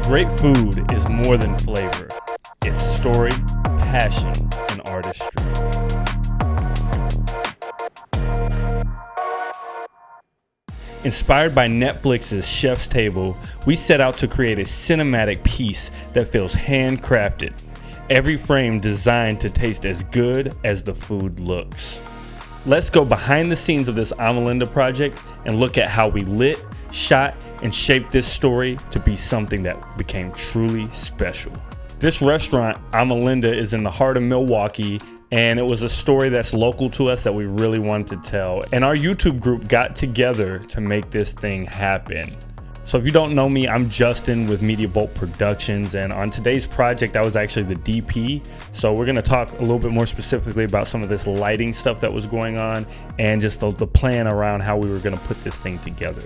Great food is more than flavor. It's story, passion, and artistry. Inspired by Netflix's Chef's Table, we set out to create a cinematic piece that feels handcrafted. Every frame designed to taste as good as the food looks. Let's go behind the scenes of this Amilinda project and look at how we lit, shot, and shaped this story to be something that became truly special. This restaurant, Amilinda, is in the heart of Milwaukee, and it was a story that's local to us that we really wanted to tell. And our YouTube group got together to make this thing happen. So if you don't know me, I'm Justin with Media Bolt Productions, and on today's project, I was actually the DP. So we're gonna talk a little bit more specifically about some of this lighting stuff that was going on and just the plan around how we were gonna put this thing together.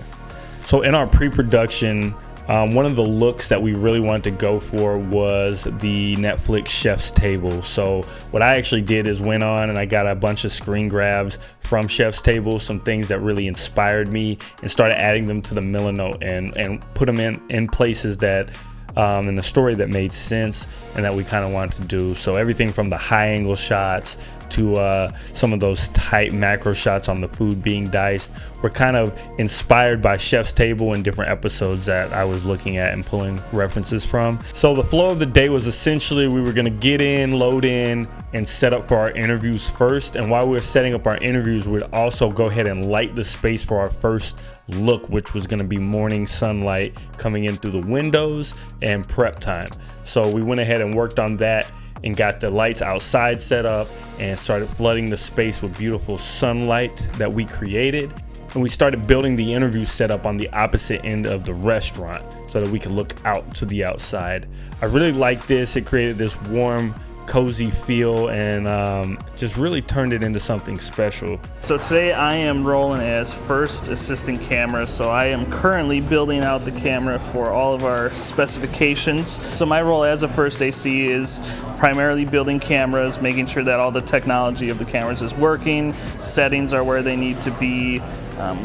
So in our pre-production, one of the looks that we really wanted to go for was the Netflix Chef's Table. So what I actually did is went on and I got a bunch of screen grabs from Chef's Table, some things that really inspired me, and started adding them to the Milano and put them in places that in the story that made sense and that we kind of wanted to do. So everything from the high angle shots to some of those tight macro shots on the food being diced were kind of inspired by Chef's Table and different episodes that I was looking at and pulling references from. So the flow of the day was essentially we were gonna get in, load in, and set up for our interviews first. And while we were setting up our interviews, we'd also go ahead and light the space for our first look, which was gonna be morning sunlight coming in through the windows and prep time. So we went ahead and worked on that and got the lights outside set up and started flooding the space with beautiful sunlight that we created. And we started building the interview setup on the opposite end of the restaurant so that we could look out to the outside. I really liked this. It created this warm, cozy feel and just really turned it into something special. So today I am rolling as first assistant camera, so I am currently building out the camera for all of our specifications. So my role as a first AC is primarily building cameras, making sure that all the technology of the cameras is working, settings are where they need to be,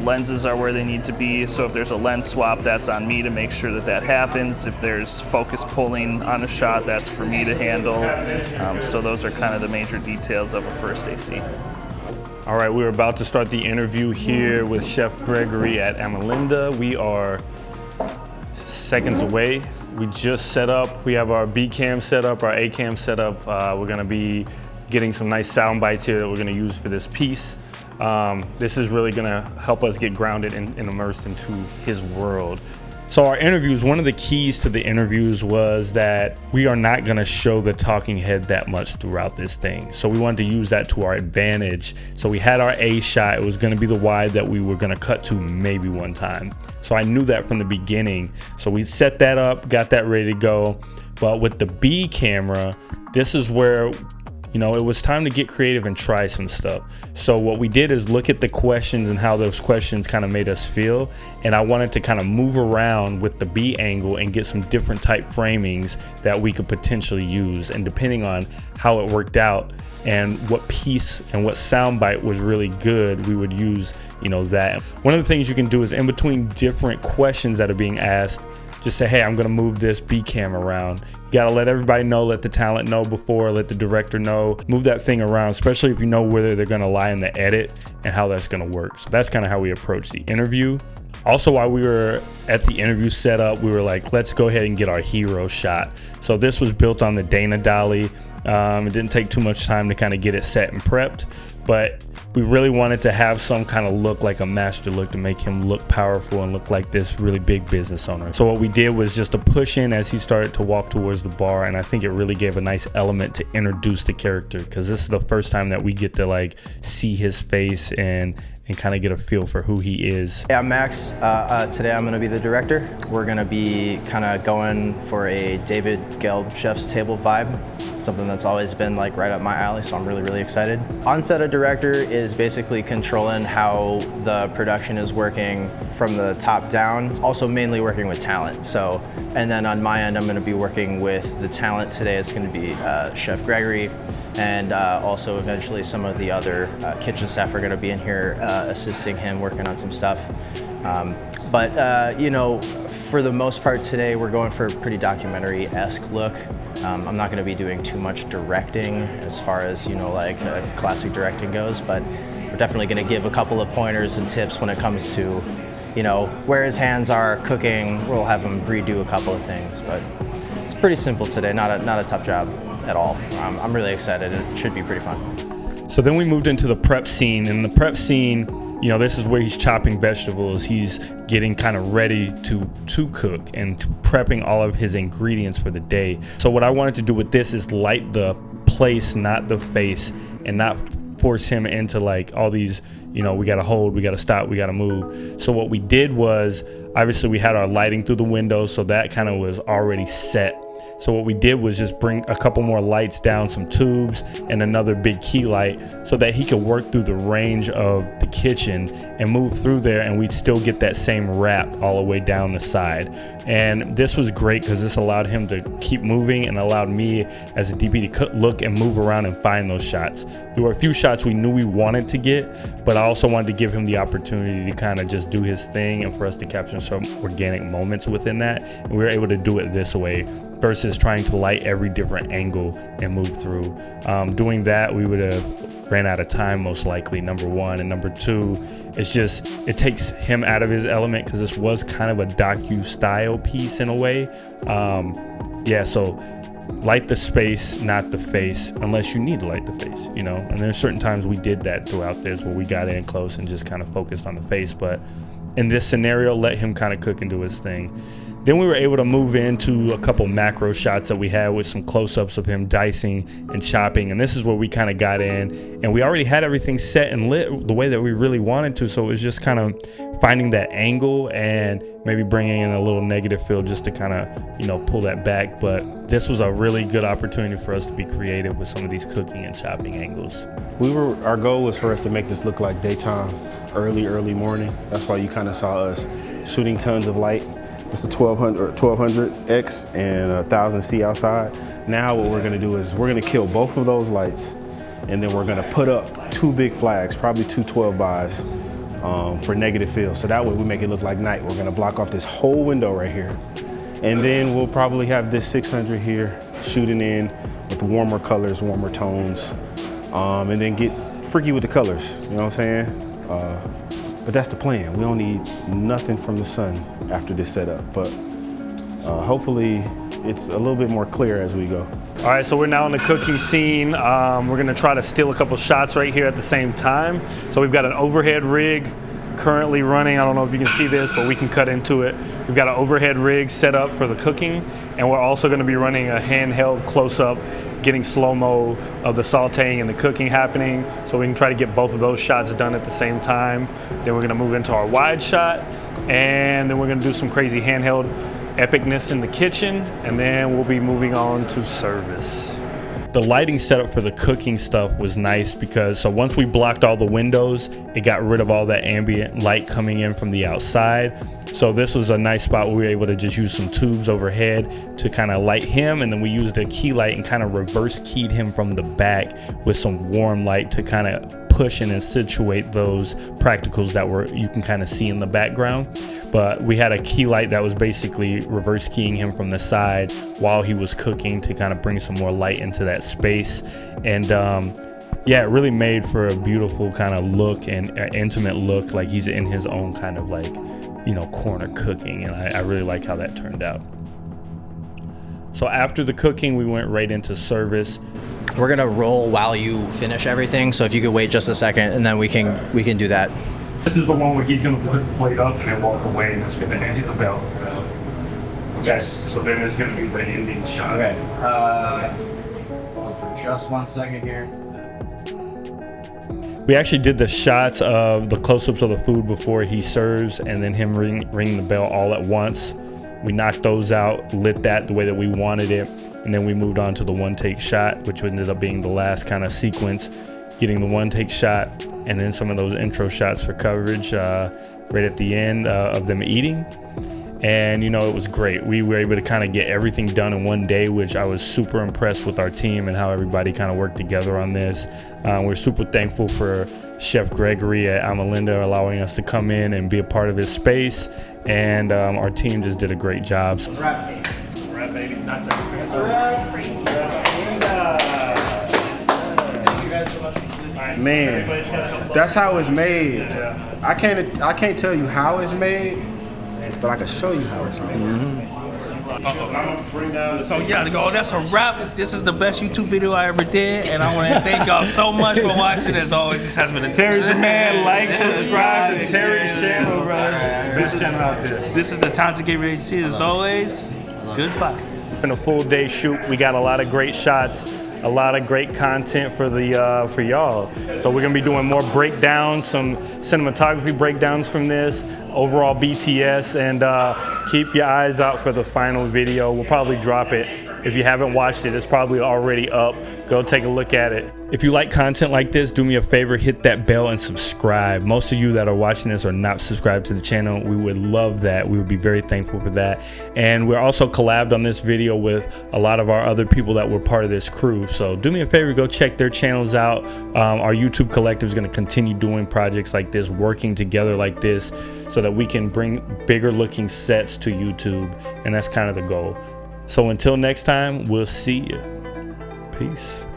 lenses are where they need to be. So if there's a lens swap, that's on me to make sure that that happens. If there's focus pulling on a shot, that's for me to handle. So those are kind of the major details of a first AC. All right, we're about to start the interview here with Chef Gregory at Amilinda. We are seconds away. We just set up. We have our B cam set up, our A cam set up. We're gonna be getting some nice sound bites here that we're gonna use for this piece. This is really gonna help us get grounded and immersed into his world. So our interviews, one of the keys to the interviews was that we are not gonna show the talking head that much throughout this thing. So we wanted to use that to our advantage. So we had our A shot, it was gonna be the wide that we were gonna cut to maybe one time. So I knew that from the beginning. So we set that up, got that ready to go. But with the B camera, this is where it was time to get creative and try some stuff. So what we did is look at the questions and how those questions kind of made us feel. And I wanted to kind of move around with the B angle and get some different type framings that we could potentially use. And depending on how it worked out and what piece and what soundbite was really good, we would use, that. One of the things you can do is in between different questions that are being asked, just say, hey, I'm gonna move this B cam around. You gotta let everybody know, let the talent know before, let the director know, move that thing around, especially if you know whether they're gonna lie in the edit and how that's gonna work. So that's kind of how we approach the interview. Also, while we were at the interview setup, we were like, let's go ahead and get our hero shot. So this was built on the Dana Dolly. It didn't take too much time to kind of get it set and prepped, but we really wanted to have some kind of look like a master look to make him look powerful and look like this really big business owner. So what we did was just a push in as he started to walk towards the bar, and I think it really gave a nice element to introduce the character, because this is the first time that we get to see his face and kind of get a feel for who he is. Yeah, I'm Max. Today I'm going to be the director. We're going to be kind of going for a David Gelb Chef's Table vibe, something that's always been right up my alley, so I'm really, really excited. On set, a director is basically controlling how the production is working from the top down, also mainly working with talent. So, and then on my end, I'm going to be working with the talent today. It's going to be Chef Gregory, and also eventually some of the other kitchen staff are going to be in here assisting him, working on some stuff. But you know, for the most part today, we're going for a pretty documentary-esque look. I'm not going to be doing too much directing as far as, you know, like classic directing goes, but we're definitely going to give a couple of pointers and tips when it comes to, you know, where his hands are cooking. We'll have him redo a couple of things, but it's pretty simple today. Not a tough job at all. I'm really excited. It should be pretty fun. So then we moved into the prep scene. In the prep scene, you know, this is where he's chopping vegetables. He's getting kind of ready to cook and prepping all of his ingredients for the day. So what I wanted to do with this is light the place, not the face, and not force him into like all these, you know, we got to hold, we got to stop, we got to move. So what we did was, obviously we had our lighting through the window, so that kind of was already set. So what we did was just bring a couple more lights down, some tubes and another big key light, so that he could work through the range of the kitchen and move through there, and we'd still get that same wrap all the way down the side. And this was great because this allowed him to keep moving and allowed me as a DP to look and move around and find those shots. There were a few shots we knew we wanted to get, but I also wanted to give him the opportunity to kind of just do his thing and for us to capture some organic moments within that. And we were able to do it this way versus trying to light every different angle and move through. Doing that, we would have ran out of time most likely, number one. And number two, it's just, it takes him out of his element because this was kind of a docu-style piece in a way. Yeah, so light the space, not the face, unless you need to light the face, you know? And there's certain times we did that throughout this where we got in close and just kind of focused on the face. But in this scenario, let him kind of cook and do his thing. Then we were able to move into a couple macro shots that we had with some close-ups of him dicing and chopping. And this is where we kind of got in, and we already had everything set and lit the way that we really wanted to. So it was just kind of finding that angle and maybe bringing in a little negative feel just to kind of, you know, pull that back. But this was a really good opportunity for us to be creative with some of these cooking and chopping angles. Our goal was for us to make this look like daytime, early morning. That's why you kind of saw us shooting tons of light. It's a 1200X and 1000C outside. Now what we're gonna do is we're gonna kill both of those lights, and then we're gonna put up two big flags, probably two 12-bys for negative field. So that way we make it look like night. We're gonna block off this whole window right here. And then we'll probably have this 600 here shooting in with warmer colors, warmer tones, and then get freaky with the colors, you know what I'm saying? But that's the plan. We don't need nothing from the sun after this setup, but hopefully it's a little bit more clear as we go. All right, so we're now in the cooking scene. We're gonna try to steal a couple shots right here at the same time. So we've got an overhead rig currently running. I don't know if you can see this, but we can cut into it. We've got an overhead rig set up for the cooking, and we're also gonna be running a handheld close-up, getting slow-mo of the sauteing and the cooking happening, so we can try to get both of those shots done at the same time. Then we're gonna move into our wide shot, and then we're gonna do some crazy handheld epicness in the kitchen, and then we'll be moving on to service. The lighting setup for the cooking stuff was nice because, so once we blocked all the windows, it got rid of all that ambient light coming in from the outside. So this was a nice spot where we were able to just use some tubes overhead to kind of light him, and then we used a key light and kind of reverse keyed him from the back with some warm light to kind of push and situate those practicals that you can kind of see in the background. But we had a key light that was basically reverse keying him from the side while he was cooking to kind of bring some more light into that space. And yeah, it really made for a beautiful kind of look and intimate look, like he's in his own kind of like, you know, corner cooking. And I really like how that turned out. So after the cooking, we went right into service. We're gonna roll while you finish everything, so if you could wait just a second, and then we can do that. This is the one where he's gonna put the plate up and then walk away, and it's gonna hit the bell. Yes. So then it's gonna be the ending shot. Okay. Hold for just 1 second here. We actually did the shots of the close-ups of the food before he serves, and then him ring the bell all at once. We knocked those out, lit that the way that we wanted it, and then we moved on to the one-take shot, which ended up being the last kind of sequence, getting the one-take shot, and then some of those intro shots for coverage right at the end of them eating. and you know, it was great. We were able to kind of get everything done in one day, which I was super impressed with our team and how everybody kind of worked together on this. We're super thankful for Chef Gregory at Amilinda allowing us to come in and be a part of his space, and our team just did a great job. It's a wrap. Wrap, baby. It's a wrap. Thank you guys so much. Man, that's how it's made. I can't tell you how it's made, but I can show you how it's made. So yeah, that's a wrap. This is the best YouTube video I ever did, and I want to thank y'all so much for watching. As always, this has been a Terry's the man. Like, subscribe to Terry's channel, bro. Best channel out there. This is the time to get ready to see. As always, goodbye. It's been a full day shoot. We got a lot of great shots, a lot of great content for the for y'all. So we're gonna be doing more breakdowns, some cinematography breakdowns from this, overall BTS, and keep your eyes out for the final video. We'll probably drop it. If you haven't watched it, it's probably already up. Go take a look at it. If you like content like this, do me a favor, hit that bell and subscribe. Most of you that are watching this are not subscribed to the channel. We would love that. We would be very thankful for that. And we're also collabed on this video with a lot of our other people that were part of this crew. So do me a favor, go check their channels out. Our YouTube collective is going to continue doing projects like this, working together like this, so that we can bring bigger looking sets to YouTube. And that's kind of the goal. So until next time, we'll see you. Peace.